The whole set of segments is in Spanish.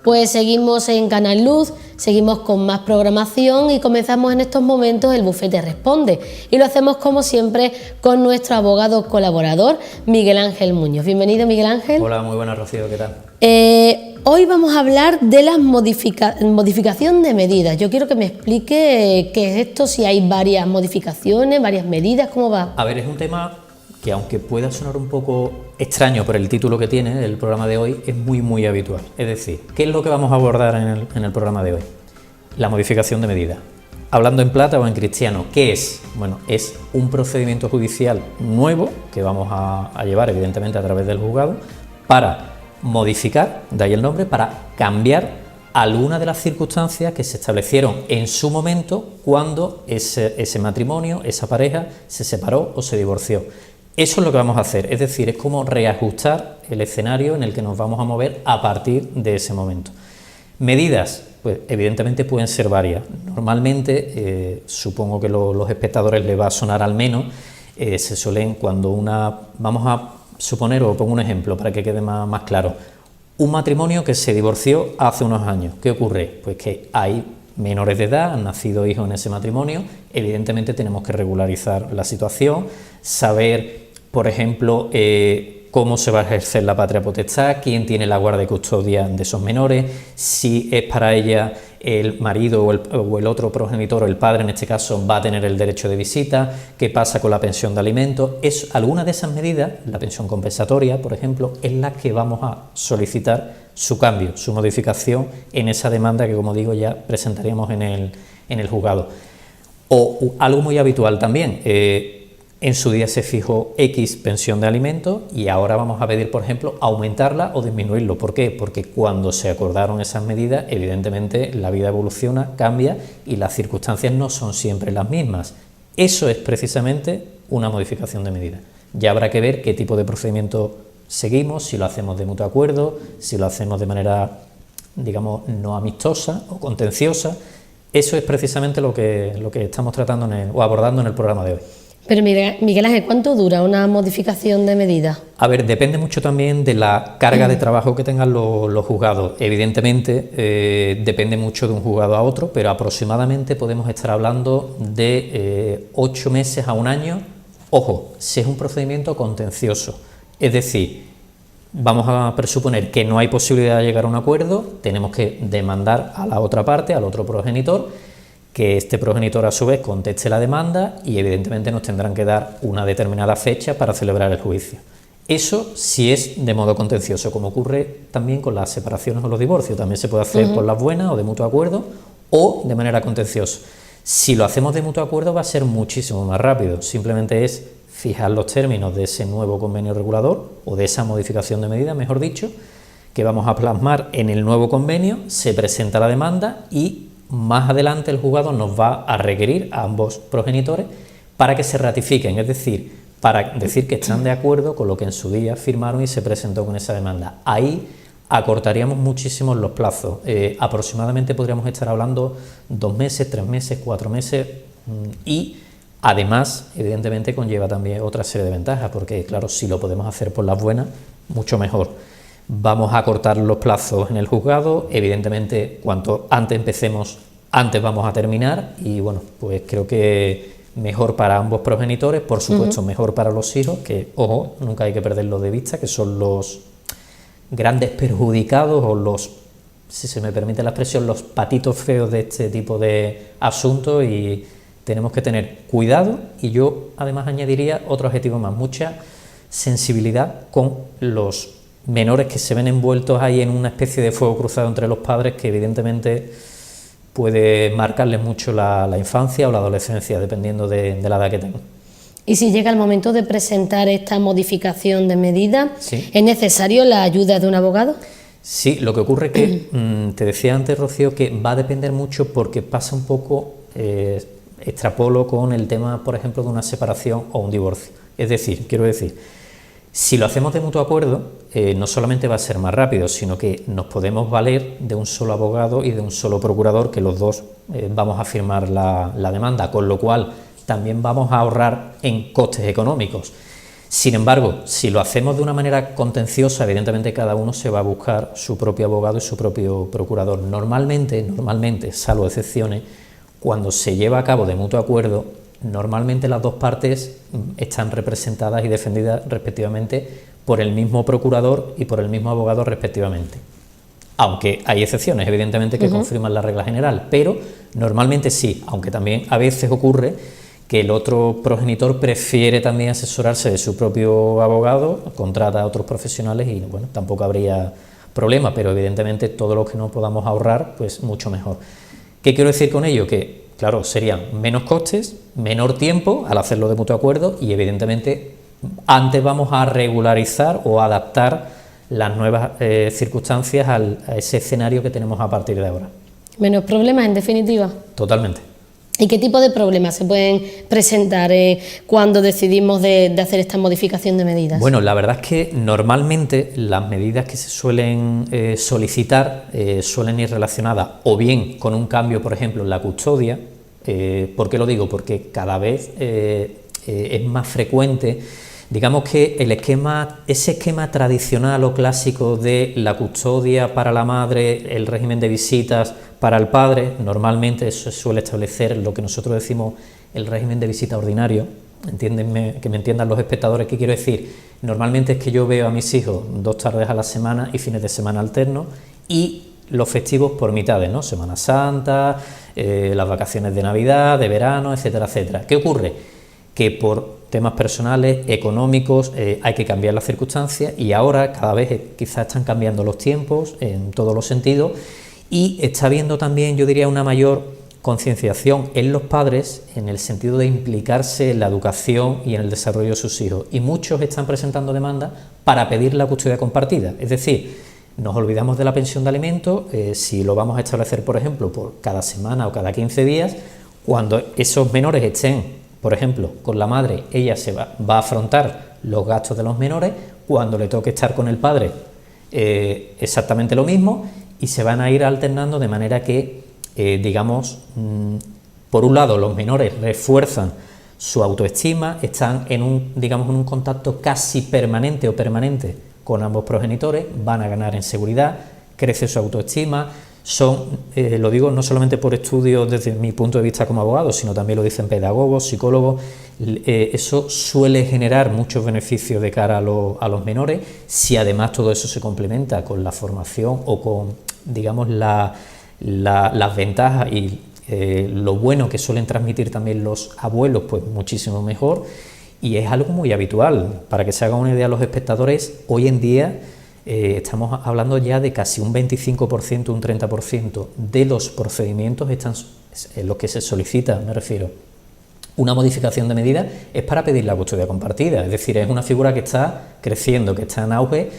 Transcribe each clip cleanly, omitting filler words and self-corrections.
Pues seguimos en Canal Luz, seguimos con más programación y comenzamos en estos momentos el Bufete Responde. Y lo hacemos como siempre con nuestro abogado colaborador, Miguel Ángel Muñoz. Bienvenido, Miguel Ángel. Hola, muy buenas, Rocío, ¿qué tal? Hoy vamos a hablar de la modificación de medidas. Yo quiero que me explique qué es esto, si hay varias modificaciones, varias medidas, ¿cómo va? A ver, es un tema que, aunque pueda sonar un poco extraño por el título que tiene el programa de hoy, es muy habitual. Es decir, ¿qué es lo que vamos a abordar en el programa de hoy? La modificación de medidas. Hablando en plata o en cristiano, ¿qué es? Bueno, es un procedimiento judicial nuevo que vamos a llevar, evidentemente, a través del juzgado para modificar, de ahí el nombre, para cambiar algunas de las circunstancias que se establecieron en su momento cuando ese matrimonio, esa pareja, se separó o se divorció. Eso es lo que vamos a hacer, es decir, es como reajustar el escenario en el que nos vamos a mover a partir de ese momento. Medidas, pues evidentemente pueden ser varias. Normalmente, supongo que los espectadores les va a sonar al menos, se suelen cuando vamos a suponer, o pongo un ejemplo para que quede más claro, un matrimonio que se divorció hace unos años. ¿Qué ocurre? Pues que hay menores de edad, han nacido hijos en ese matrimonio, evidentemente tenemos que regularizar la situación, saber, por ejemplo, cómo se va a ejercer la patria potestad, quién tiene la guarda y custodia de esos menores, si es para ella el marido o el otro progenitor o el padre, en este caso, va a tener el derecho de visita, qué pasa con la pensión de alimentos. Alguna de esas medidas, la pensión compensatoria, por ejemplo, es la que vamos a solicitar su cambio, su modificación en esa demanda que, como digo, ya presentaríamos en el juzgado. O algo muy habitual también, en su día se fijó X pensión de alimentos y ahora vamos a pedir, por ejemplo, aumentarla o disminuirlo. ¿Por qué? Porque cuando se acordaron esas medidas, evidentemente la vida evoluciona, cambia y las circunstancias no son siempre las mismas. Eso es precisamente una modificación de medida. Ya habrá que ver qué tipo de procedimiento seguimos, si lo hacemos de mutuo acuerdo, si lo hacemos de manera, digamos, no amistosa o contenciosa. Eso es precisamente lo que estamos tratando o abordando en el programa de hoy. Pero Miguel Ángel, ¿cuánto dura una modificación de medida? A ver, depende mucho también de la carga de trabajo que tengan los juzgados. Evidentemente, depende mucho de un juzgado a otro, pero aproximadamente podemos estar hablando de 8 meses a un año. Ojo, si es un procedimiento contencioso, es decir, vamos a presuponer que no hay posibilidad de llegar a un acuerdo, tenemos que demandar a la otra parte, al otro progenitor, que este progenitor a su vez conteste la demanda y evidentemente nos tendrán que dar una determinada fecha para celebrar el juicio. Eso sí es de modo contencioso, como ocurre también con las separaciones o los divorcios, también se puede hacer por las buenas o de mutuo acuerdo o de manera contenciosa. Si lo hacemos de mutuo acuerdo va a ser muchísimo más rápido, simplemente es fijar los términos de ese nuevo convenio regulador o de esa modificación de medida, mejor dicho, que vamos a plasmar en el nuevo convenio, se presenta la demanda y más adelante el juzgado nos va a requerir a ambos progenitores para que se ratifiquen, es decir, para decir que están de acuerdo con lo que en su día firmaron y se presentó con esa demanda. Ahí acortaríamos muchísimo los plazos, aproximadamente podríamos estar hablando 2 meses, 3 meses, 4 meses y además, evidentemente, conlleva también otra serie de ventajas, porque claro, si lo podemos hacer por las buenas, mucho mejor. Vamos a cortar los plazos en el juzgado, evidentemente cuanto antes empecemos, antes vamos a terminar y bueno, pues creo que mejor para ambos progenitores, por supuesto mejor para los hijos, que ojo, nunca hay que perderlo de vista, que son los grandes perjudicados o los, si se me permite la expresión, los patitos feos de este tipo de asuntos y tenemos que tener cuidado y yo además añadiría otro objetivo más, mucha sensibilidad con los menores que se ven envueltos ahí en una especie de fuego cruzado entre los padres que evidentemente puede marcarles mucho la infancia o la adolescencia, dependiendo de la edad que tengan. Y si llega el momento de presentar esta modificación de medida, ¿sí? ¿Es necesario la ayuda de un abogado? Sí, lo que ocurre que, te decía antes, Rocío, que va a depender mucho porque pasa un poco, extrapolo con el tema, por ejemplo, de una separación o un divorcio. Es decir, quiero decir, si lo hacemos de mutuo acuerdo, no solamente va a ser más rápido, sino que nos podemos valer de un solo abogado y de un solo procurador, que los dos vamos a firmar la demanda, con lo cual también vamos a ahorrar en costes económicos. Sin embargo, si lo hacemos de una manera contenciosa, evidentemente cada uno se va a buscar su propio abogado y su propio procurador. Normalmente, salvo excepciones, cuando se lleva a cabo de mutuo acuerdo, normalmente las dos partes están representadas y defendidas respectivamente por el mismo procurador y por el mismo abogado respectivamente. Aunque hay excepciones, evidentemente, que confirman la regla general, pero normalmente sí, aunque también a veces ocurre que el otro progenitor prefiere también asesorarse de su propio abogado, contrata a otros profesionales y bueno, tampoco habría problema, pero evidentemente todo lo que no podamos ahorrar, pues mucho mejor. ¿Qué quiero decir con ello? Que, claro, serían menos costes, menor tiempo al hacerlo de mutuo acuerdo y evidentemente antes vamos a regularizar o adaptar las nuevas circunstancias a ese escenario que tenemos a partir de ahora. Menos problemas, en definitiva. Totalmente. ¿Y qué tipo de problemas se pueden presentar cuando decidimos de hacer esta modificación de medidas? Bueno, la verdad es que normalmente las medidas que se suelen solicitar suelen ir relacionadas o bien con un cambio, por ejemplo, en la custodia. ¿Por qué lo digo? Porque cada vez es más frecuente, digamos que ese esquema tradicional o clásico de la custodia para la madre, el régimen de visitas para el padre, normalmente eso suele establecer lo que nosotros decimos el régimen de visita ordinario. Entiéndenme, que me entiendan los espectadores, ¿qué quiero decir? Normalmente es que yo veo a mis hijos 2 tardes a la semana y fines de semana alternos y los festivos por mitades, ¿no? Semana Santa, las vacaciones de Navidad, de verano, etcétera, etcétera. ¿Qué ocurre? Que por temas personales, económicos, hay que cambiar las circunstancias y ahora cada vez quizás están cambiando los tiempos en todos los sentidos y está habiendo también, yo diría, una mayor concienciación en los padres en el sentido de implicarse en la educación y en el desarrollo de sus hijos y muchos están presentando demandas para pedir la custodia compartida, es decir, nos olvidamos de la pensión de alimentos, si lo vamos a establecer, por ejemplo, por cada semana o cada 15 días, cuando esos menores estén, por ejemplo, con la madre, ella va a afrontar los gastos de los menores, cuando le toque estar con el padre, exactamente lo mismo, y se van a ir alternando de manera que, digamos, por un lado los menores refuerzan su autoestima, están en un contacto casi permanente o permanente con ambos progenitores, van a ganar en seguridad, crece su autoestima. Lo digo no solamente por estudios desde mi punto de vista como abogado, sino también lo dicen pedagogos, psicólogos, eso suele generar muchos beneficios de cara a los menores, si además todo eso se complementa con la formación o con, digamos, las ventajas y lo bueno que suelen transmitir también los abuelos, pues muchísimo mejor, y es algo muy habitual. Para que se hagan una idea los espectadores, hoy en día estamos hablando ya de casi un 25%, un 30% de los procedimientos están en los que se solicita, me refiero, una modificación de medida, es para pedir la custodia compartida, es decir, es una figura que está creciendo, que está en auge.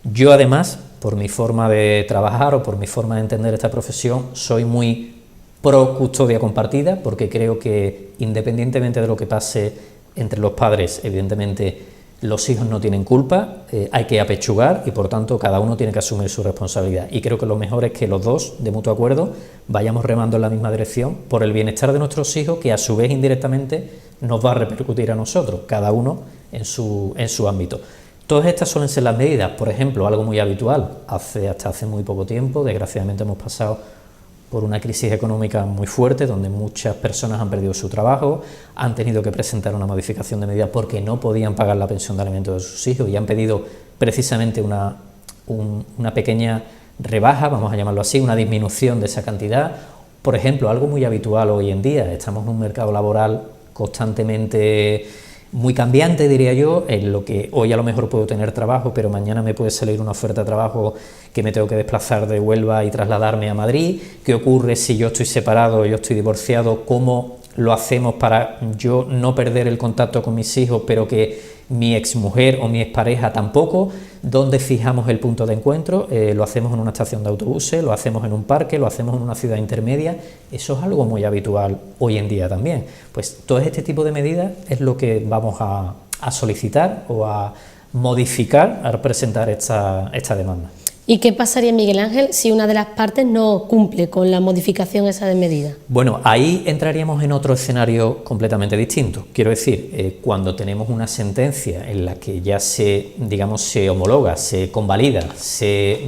Yo además, por mi forma de trabajar o por mi forma de entender esta profesión, soy muy pro custodia compartida, porque creo que independientemente de lo que pase entre los padres, evidentemente los hijos no tienen culpa, hay que apechugar y por tanto cada uno tiene que asumir su responsabilidad. Y creo que lo mejor es que los dos, de mutuo acuerdo, vayamos remando en la misma dirección por el bienestar de nuestros hijos, que a su vez indirectamente nos va a repercutir a nosotros, cada uno en su ámbito. Todas estas suelen ser las medidas. Por ejemplo, algo muy habitual, hasta hace muy poco tiempo, desgraciadamente hemos pasado por una crisis económica muy fuerte, donde muchas personas han perdido su trabajo, han tenido que presentar una modificación de medida porque no podían pagar la pensión de alimentos de sus hijos y han pedido precisamente una pequeña rebaja, vamos a llamarlo así, una disminución de esa cantidad. Por ejemplo, algo muy habitual hoy en día, estamos en un mercado laboral constantemente muy cambiante, diría yo, en lo que hoy a lo mejor puedo tener trabajo, pero mañana me puede salir una oferta de trabajo que me tengo que desplazar de Huelva y trasladarme a Madrid. ¿Qué ocurre si yo estoy separado o yo estoy divorciado? ¿Cómo lo hacemos para yo no perder el contacto con mis hijos, pero que mi exmujer o mi expareja tampoco? ¿Dónde fijamos el punto de encuentro? Lo hacemos en una estación de autobuses, lo hacemos en un parque, lo hacemos en una ciudad intermedia. Eso es algo muy habitual hoy en día también. Pues todo este tipo de medidas es lo que vamos a solicitar o a modificar al presentar esta demanda. ¿Y qué pasaría, Miguel Ángel, si una de las partes no cumple con la modificación esa de medida? Bueno, ahí entraríamos en otro escenario completamente distinto. Quiero decir, cuando tenemos una sentencia en la que ya se, digamos, se homologa, se convalida, se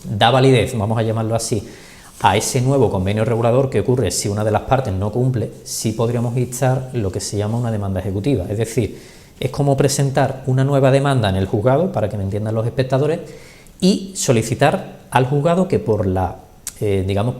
da validez, vamos a llamarlo así, a ese nuevo convenio regulador, ¿qué ocurre? Si una de las partes no cumple, sí podríamos instar lo que se llama una demanda ejecutiva. Es decir, es como presentar una nueva demanda en el juzgado, para que me entiendan los espectadores, y solicitar al juzgado que por la, digamos,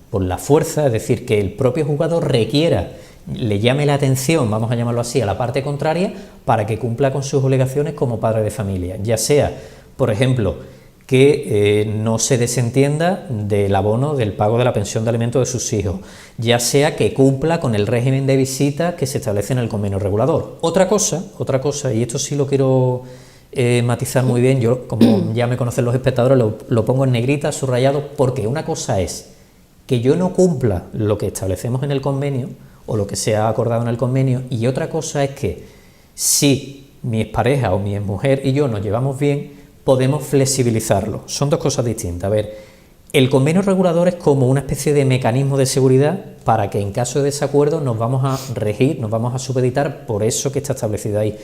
por la fuerza, es decir, que el propio juzgado requiera, le llame la atención, vamos a llamarlo así, a la parte contraria, para que cumpla con sus obligaciones como padre de familia, ya sea, por ejemplo, que no se desentienda del abono del pago de la pensión de alimentos de sus hijos, ya sea que cumpla con el régimen de visitas que se establece en el convenio regulador. Otra cosa, y esto sí lo quiero matizar muy bien, yo como ya me conocen los espectadores lo pongo en negrita, subrayado, porque una cosa es que yo no cumpla lo que establecemos en el convenio o lo que se ha acordado en el convenio, y otra cosa es que si mi expareja o mi exmujer y yo nos llevamos bien, podemos flexibilizarlo. Son dos cosas distintas. A ver, el convenio regulador es como una especie de mecanismo de seguridad para que en caso de desacuerdo nos vamos a regir, nos vamos a supeditar por eso que está establecido ahí.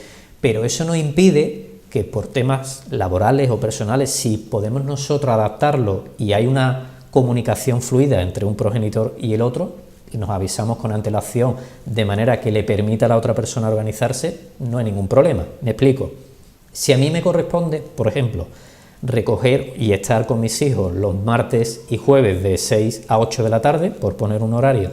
Pero eso no impide que por temas laborales o personales, si podemos nosotros adaptarlo y hay una comunicación fluida entre un progenitor y el otro, y nos avisamos con antelación de manera que le permita a la otra persona organizarse, no hay ningún problema. Me explico. Si a mí me corresponde, por ejemplo, recoger y estar con mis hijos los martes y jueves de 6 a 8 de la tarde, por poner un horario,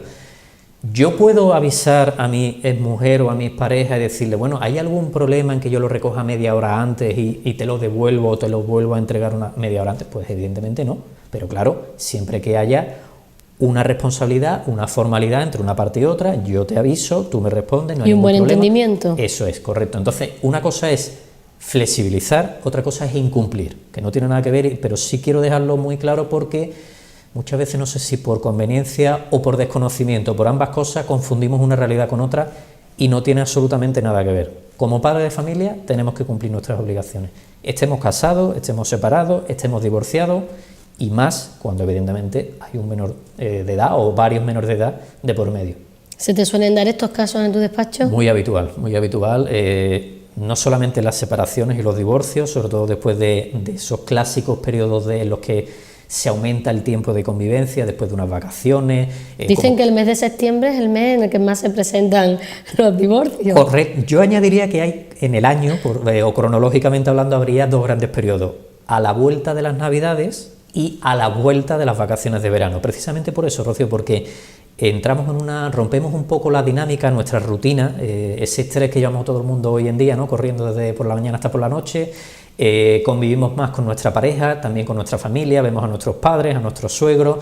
yo puedo avisar a mi exmujer o a mi pareja y decirle, bueno, ¿hay algún problema en que yo lo recoja media hora antes y te lo devuelvo o te lo vuelvo a entregar una media hora antes? Pues evidentemente no, pero claro, siempre que haya una responsabilidad, una formalidad entre una parte y otra, yo te aviso, tú me respondes, no hay ningún problema. Y un buen entendimiento. Eso es, correcto. Entonces, una cosa es flexibilizar, otra cosa es incumplir, que no tiene nada que ver, pero sí quiero dejarlo muy claro porque muchas veces, no sé si por conveniencia o por desconocimiento, por ambas cosas, confundimos una realidad con otra y no tiene absolutamente nada que ver. Como padres de familia tenemos que cumplir nuestras obligaciones, estemos casados, estemos separados, estemos divorciados, y más cuando evidentemente hay un menor de edad o varios menores de edad de por medio. ¿Se te suelen dar estos casos en tu despacho? Muy habitual, muy habitual. No solamente las separaciones y los divorcios, sobre todo después de esos clásicos periodos en los que se aumenta el tiempo de convivencia después de unas vacaciones. Dicen que el mes de septiembre es el mes en el que más se presentan los divorcios. Correcto. Yo añadiría que hay en el año, o cronológicamente hablando, habría dos grandes periodos: a la vuelta de las Navidades y a la vuelta de las vacaciones de verano. Precisamente por eso, Rocío, porque rompemos un poco la dinámica, nuestra rutina, ese estrés que llevamos todo el mundo hoy en día, ¿no? Corriendo desde por la mañana hasta por la noche. Convivimos más con nuestra pareja, también con nuestra familia, vemos a nuestros padres, a nuestros suegros.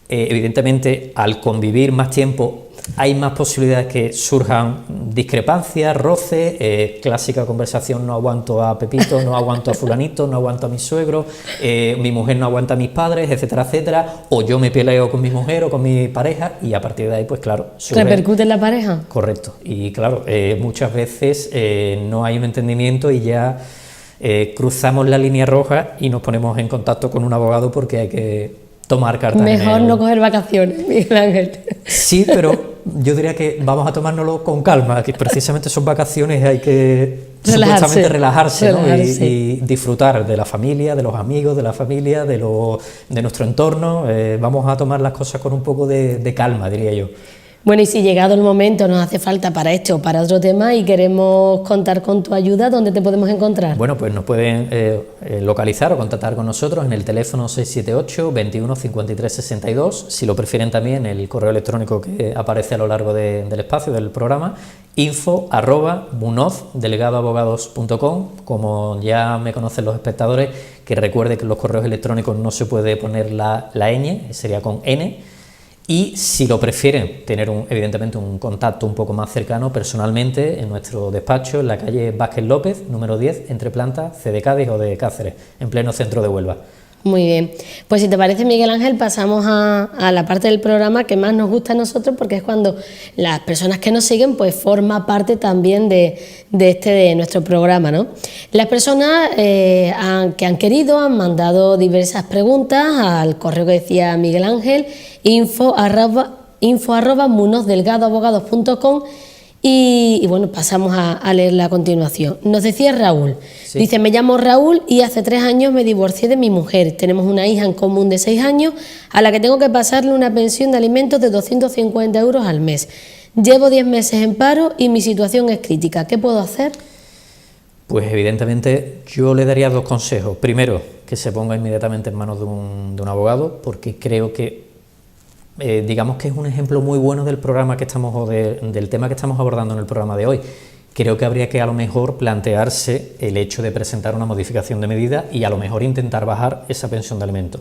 Evidentemente, al convivir más tiempo, hay más posibilidades que surjan discrepancias, roces, clásica conversación: no aguanto a Pepito, no aguanto a fulanito, no aguanto a mi suegro, mi mujer no aguanta a mis padres, etcétera, etcétera, o yo me peleo con mi mujer o con mi pareja, y a partir de ahí, pues claro, ¿repercute en la pareja? Correcto, y claro, muchas veces no hay un entendimiento y ya cruzamos la línea roja y nos ponemos en contacto con un abogado porque hay que tomar cartas. Mejor no coger vacaciones, Miguel Ángel. Sí, pero yo diría que vamos a tomárnoslo con calma, que precisamente son vacaciones, hay que supuestamente relajarse, ¿no? Y disfrutar de la familia, de los amigos, de la familia, de nuestro entorno. Vamos a tomar las cosas con un poco de calma, diría yo. Bueno, y si llegado el momento nos hace falta para esto o para otro tema y queremos contar con tu ayuda, ¿dónde te podemos encontrar? Bueno, pues nos pueden localizar o contactar con nosotros en el teléfono 678 21 53 62, si lo prefieren también el correo electrónico que aparece a lo largo del espacio del programa, info@munozdelegadoabogados.com. Como ya me conocen los espectadores, que recuerde que en los correos electrónicos no se puede poner la ñ, sería con N. Y si lo prefieren, tener evidentemente un contacto un poco más cercano personalmente en nuestro despacho en la calle Vázquez López, número 10, entre plantas, C de Cádiz o de Cáceres, en pleno centro de Huelva. Muy bien, pues si te parece, Miguel Ángel, pasamos a la parte del programa que más nos gusta a nosotros, porque es cuando las personas que nos siguen pues forma parte también de nuestro programa, ¿no? Las personas que han querido han mandado diversas preguntas al correo que decía Miguel Ángel, info@munosdelgadoabogados.com. Y bueno, pasamos a leerla a continuación. Nos decía Raúl, sí. Dice: me llamo Raúl y hace 3 años me divorcié de mi mujer. Tenemos una hija en común de 6 años a la que tengo que pasarle una pensión de alimentos de 250 euros al mes. Llevo 10 meses en paro y mi situación es crítica. ¿Qué puedo hacer? Pues evidentemente yo le daría 2 consejos. Primero, que se ponga inmediatamente en manos de un abogado, porque creo que digamos que es un ejemplo muy bueno del programa que del tema que estamos abordando en el programa de hoy. Creo que habría que a lo mejor plantearse el hecho de presentar una modificación de medida y a lo mejor intentar bajar esa pensión de alimentos.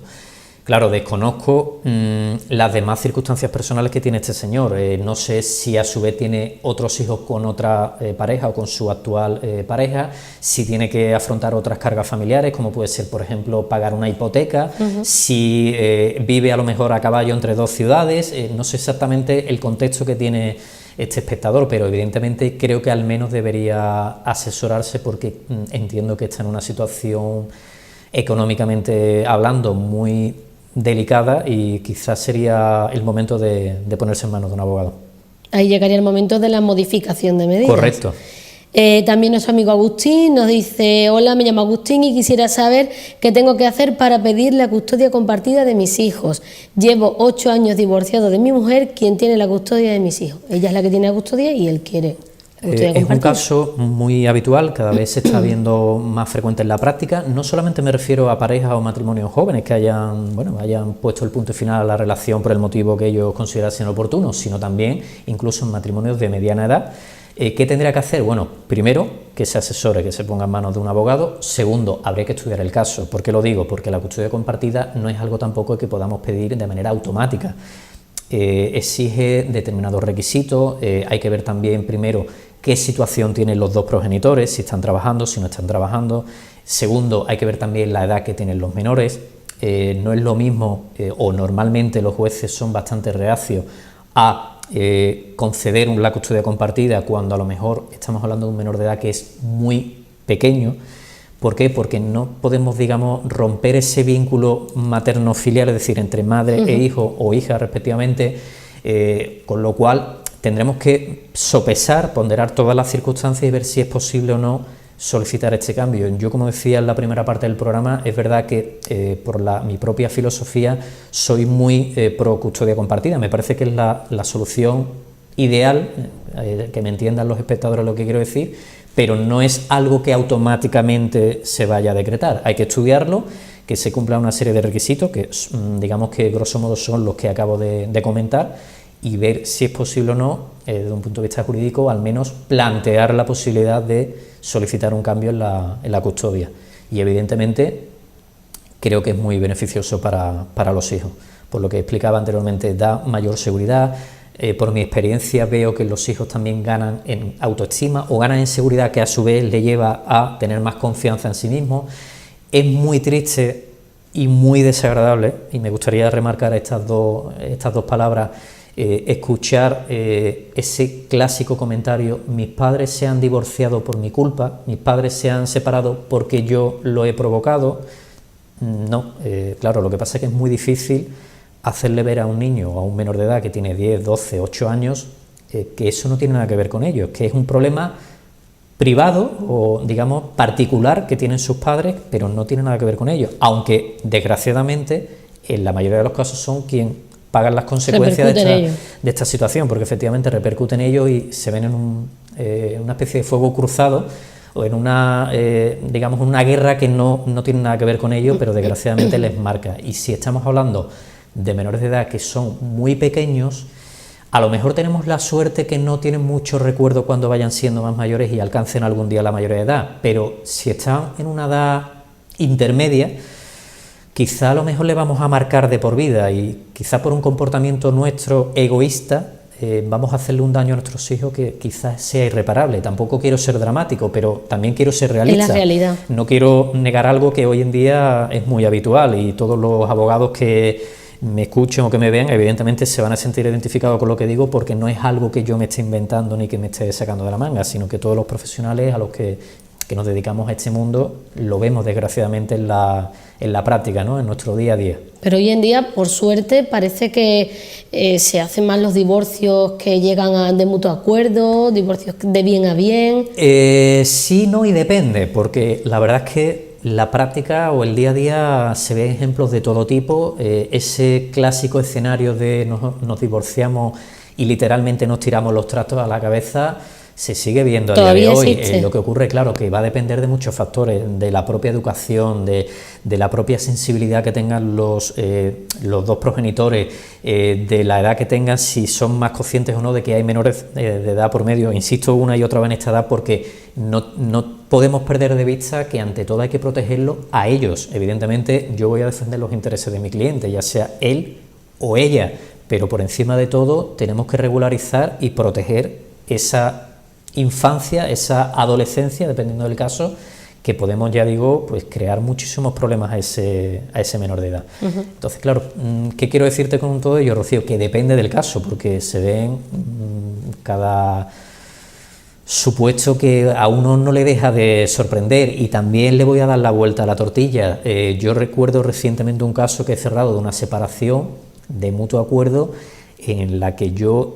Claro, desconozco las demás circunstancias personales que tiene este señor. No sé si a su vez tiene otros hijos con otra pareja o con su actual pareja, si tiene que afrontar otras cargas familiares, como puede ser, por ejemplo, pagar una hipoteca, si vive a lo mejor a caballo entre 2 ciudades. No sé exactamente el contexto que tiene este espectador, pero evidentemente creo que al menos debería asesorarse, porque entiendo que está en una situación económicamente hablando muy delicada y quizás sería el momento de ponerse en manos de un abogado. Ahí llegaría el momento de la modificación de medidas. Correcto. También nuestro amigo Agustín nos dice: hola, me llamo Agustín y quisiera saber qué tengo que hacer para pedir la custodia compartida de mis hijos. Llevo 8 años divorciado de mi mujer, quien tiene la custodia de mis hijos. Ella es la que tiene la custodia y él quiere. Es un caso muy habitual, cada vez se está viendo más frecuente en la práctica. No solamente me refiero a parejas o matrimonios jóvenes que hayan puesto el punto final a la relación por el motivo que ellos considerasen oportuno, sino también incluso en matrimonios de mediana edad. ¿Qué tendría que hacer? Bueno, primero, que se asesore, que se ponga en manos de un abogado. Segundo, habría que estudiar el caso. ¿Por qué lo digo? Porque la custodia compartida no es algo tampoco que podamos pedir de manera automática. Exige determinados requisitos. Hay que ver también primero qué situación tienen los 2 progenitores, si están trabajando, si no están trabajando. Segundo, hay que ver también la edad que tienen los menores. No es lo mismo, o normalmente los jueces son bastante reacios a conceder la custodia compartida cuando a lo mejor estamos hablando de un menor de edad que es muy pequeño. ¿Por qué? Porque no podemos, digamos, romper ese vínculo materno-filial, es decir, entre madre e hijo o hija respectivamente, con lo cual tendremos que sopesar, ponderar todas las circunstancias y ver si es posible o no solicitar este cambio. Yo, como decía en la primera parte del programa, es verdad que por mi propia filosofía soy muy pro custodia compartida. Me parece que es la solución ideal, que me entiendan los espectadores lo que quiero decir, pero no es algo que automáticamente se vaya a decretar. Hay que estudiarlo, que se cumpla una serie de requisitos que digamos que grosso modo son los que acabo de comentar, y ver si es posible o no, desde un punto de vista jurídico, al menos plantear la posibilidad de solicitar un cambio en la custodia. Y evidentemente creo que es muy beneficioso para los hijos. Por lo que explicaba anteriormente, da mayor seguridad. Por mi experiencia veo que los hijos también ganan en autoestima o ganan en seguridad, que a su vez le lleva a tener más confianza en sí mismos. Es muy triste y muy desagradable, y me gustaría remarcar estas dos palabras, escuchar ese clásico comentario: mis padres se han divorciado por mi culpa, mis padres se han separado porque yo lo he provocado. No, claro, lo que pasa es que es muy difícil hacerle ver a un niño o a un menor de edad que tiene 10, 12, 8 años que eso no tiene nada que ver con ellos, que es un problema privado o, digamos, particular que tienen sus padres, pero no tiene nada que ver con ellos, aunque desgraciadamente en la mayoría de los casos son quienes pagan las consecuencias de esta situación, porque efectivamente repercuten en ellos y se ven en una especie de fuego cruzado o en digamos, una guerra que no tiene nada que ver con ellos, pero desgraciadamente les marca. Y si estamos hablando de menores de edad que son muy pequeños, a lo mejor tenemos la suerte que no tienen mucho recuerdo cuando vayan siendo más mayores y alcancen algún día la mayoría de edad, pero si están en una edad intermedia, quizá a lo mejor le vamos a marcar de por vida, y quizá por un comportamiento nuestro egoísta vamos a hacerle un daño a nuestros hijos que quizás sea irreparable. Tampoco quiero ser dramático, pero también quiero ser realista. Es la realidad. No quiero negar algo que hoy en día es muy habitual, y todos los abogados que me escuchen o que me vean, evidentemente se van a sentir identificados con lo que digo, porque no es algo que yo me esté inventando ni que me esté sacando de la manga, sino que todos los profesionales a los que nos dedicamos a este mundo lo vemos desgraciadamente en la práctica, ¿no? En nuestro día a día. Pero hoy en día, por suerte, parece que se hacen más los divorcios que llegan de mutuo acuerdo, divorcios de bien a bien. Sí, no, y depende, porque la verdad es que la práctica o el día a día se ven ejemplos de todo tipo. Ese clásico escenario de nos divorciamos y literalmente nos tiramos los trastos a la cabeza se sigue viendo a día de hoy. Lo que ocurre, claro, que va a depender de muchos factores, de la propia educación, de la propia sensibilidad que tengan los dos progenitores, de la edad que tengan, si son más conscientes o no de que hay menores de edad por medio. Insisto una y otra vez en esta edad, porque no podemos perder de vista que ante todo hay que protegerlo a ellos. Evidentemente yo voy a defender los intereses de mi cliente, ya sea él o ella, pero por encima de todo tenemos que regularizar y proteger esa infancia, esa adolescencia, dependiendo del caso, que podemos, ya digo, pues crear muchísimos problemas a ese menor de edad. Entonces, claro, ¿qué quiero decirte con todo ello, Rocío? Que depende del caso, porque se ven cada supuesto que a uno no le deja de sorprender, y también le voy a dar la vuelta a la tortilla. Yo recuerdo recientemente un caso que he cerrado de una separación de mutuo acuerdo, en la que yo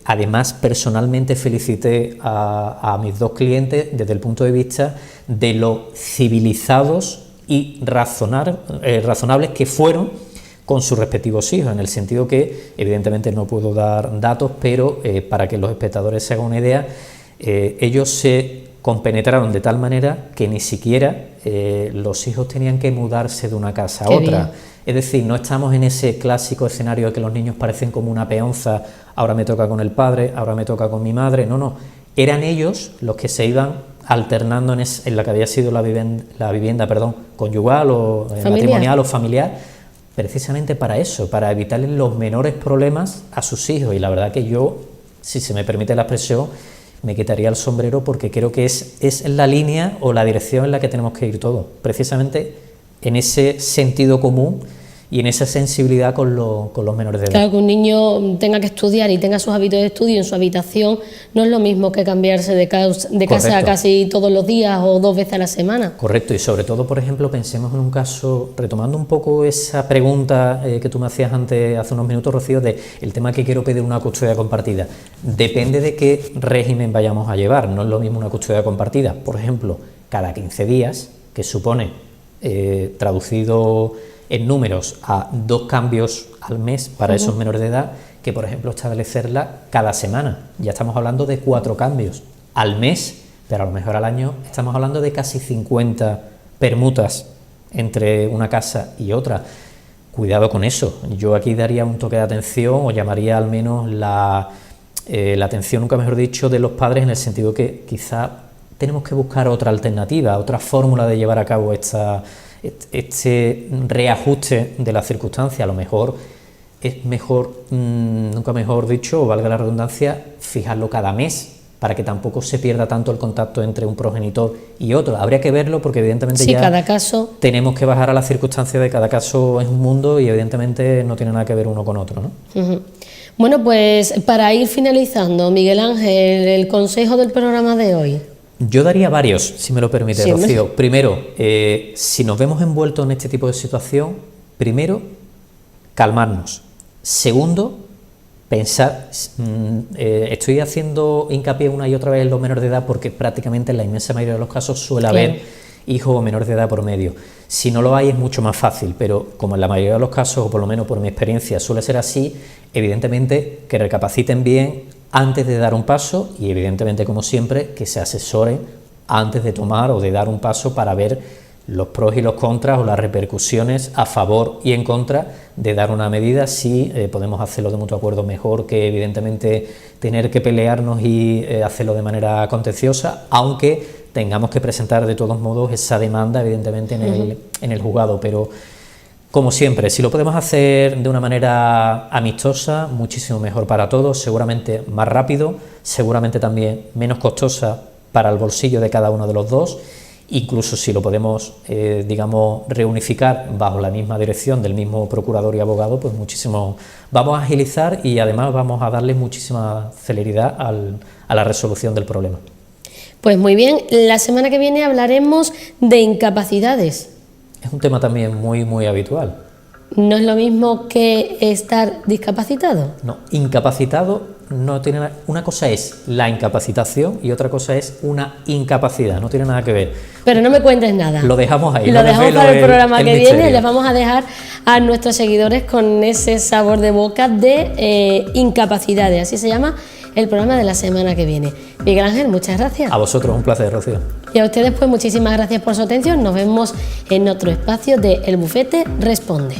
además personalmente felicité a mis dos clientes desde el punto de vista de lo civilizados y razonables que fueron con sus respectivos hijos, en el sentido que evidentemente no puedo dar datos, pero para que los espectadores se hagan una idea, ellos se compenetraron de tal manera que ni siquiera los hijos tenían que mudarse de una casa a otra. Bien. Es decir, no estamos en ese clásico escenario de que los niños parecen como una peonza, ahora me toca con el padre, ahora me toca con mi madre. No, eran ellos los que se iban alternando en la que había sido la vivienda conyugal o matrimonial o familiar, precisamente para eso, para evitarles los menores problemas a sus hijos. Y la verdad que yo, si se me permite la expresión, me quitaría el sombrero, porque creo que es la línea o la dirección en la que tenemos que ir todos, precisamente en ese sentido común y en esa sensibilidad con los menores de edad. Claro, que un niño tenga que estudiar y tenga sus hábitos de estudio en su habitación no es lo mismo que cambiarse de casa casi todos los días o 2 veces a la semana. Correcto, y sobre todo, por ejemplo, pensemos en un caso, retomando un poco esa pregunta que tú me hacías hace unos minutos, Rocío, de el tema que quiero pedir una custodia compartida. Depende de qué régimen vayamos a llevar. No es lo mismo una custodia compartida, por ejemplo, cada 15 días, que supone, traducido en números, a 2 cambios al mes para esos menores de edad, que por ejemplo establecerla cada semana. Ya estamos hablando de 4 cambios al mes, pero a lo mejor al año estamos hablando de casi 50 permutas entre una casa y otra. Cuidado con eso. Yo aquí daría un toque de atención, o llamaría al menos la atención, nunca mejor dicho, de los padres, en el sentido que quizá tenemos que buscar otra alternativa, otra fórmula de llevar a cabo este reajuste de las circunstancias. A lo mejor es mejor, nunca mejor dicho, o valga la redundancia, fijarlo cada mes, para que tampoco se pierda tanto el contacto entre un progenitor y otro. Habría que verlo, porque evidentemente sí, ya cada caso tenemos que bajar a las circunstancias de cada caso. Es un mundo y evidentemente no tiene nada que ver uno con otro, ¿no? Bueno, pues para ir finalizando, Miguel Ángel, el consejo del programa de hoy. Yo daría varios, si me lo permite, sí, Rocío. Primero, si nos vemos envueltos en este tipo de situación, primero, calmarnos. Segundo, pensar. Estoy haciendo hincapié una y otra vez en los menores de edad, porque prácticamente en la inmensa mayoría de los casos suele haber hijos o menores de edad por medio. Si no lo hay, es mucho más fácil, pero como en la mayoría de los casos, o por lo menos por mi experiencia, suele ser así, evidentemente que recapaciten bien antes de dar un paso, y evidentemente, como siempre, que se asesoren antes de tomar o de dar un paso, para ver los pros y los contras, o las repercusiones a favor y en contra de dar una medida. Si podemos hacerlo de mutuo acuerdo, mejor que evidentemente tener que pelearnos y hacerlo de manera contenciosa, aunque tengamos que presentar de todos modos esa demanda evidentemente en el juzgado. Pero Como siempre, si lo podemos hacer de una manera amistosa, muchísimo mejor para todos, seguramente más rápido, seguramente también menos costosa para el bolsillo de cada uno de los dos. Incluso si lo podemos, digamos, reunificar bajo la misma dirección del mismo procurador y abogado, pues muchísimo vamos a agilizar y además vamos a darle muchísima celeridad a la resolución del problema. Pues muy bien, la semana que viene hablaremos de incapacidades. Es un tema también muy habitual. ¿No es lo mismo que estar discapacitado? No, incapacitado no tiene nada. Una cosa es la incapacitación y otra cosa es una incapacidad, no tiene nada que ver. Pero no me cuentes nada. Lo dejamos ahí. Lo dejamos para el programa que viene. Y les vamos a dejar a nuestros seguidores con ese sabor de boca de incapacidades. Así se llama el programa de la semana que viene. Miguel Ángel, muchas gracias. A vosotros, un placer, Rocío. Y a ustedes, pues muchísimas gracias por su atención. Nos vemos en otro espacio de El Bufete Responde.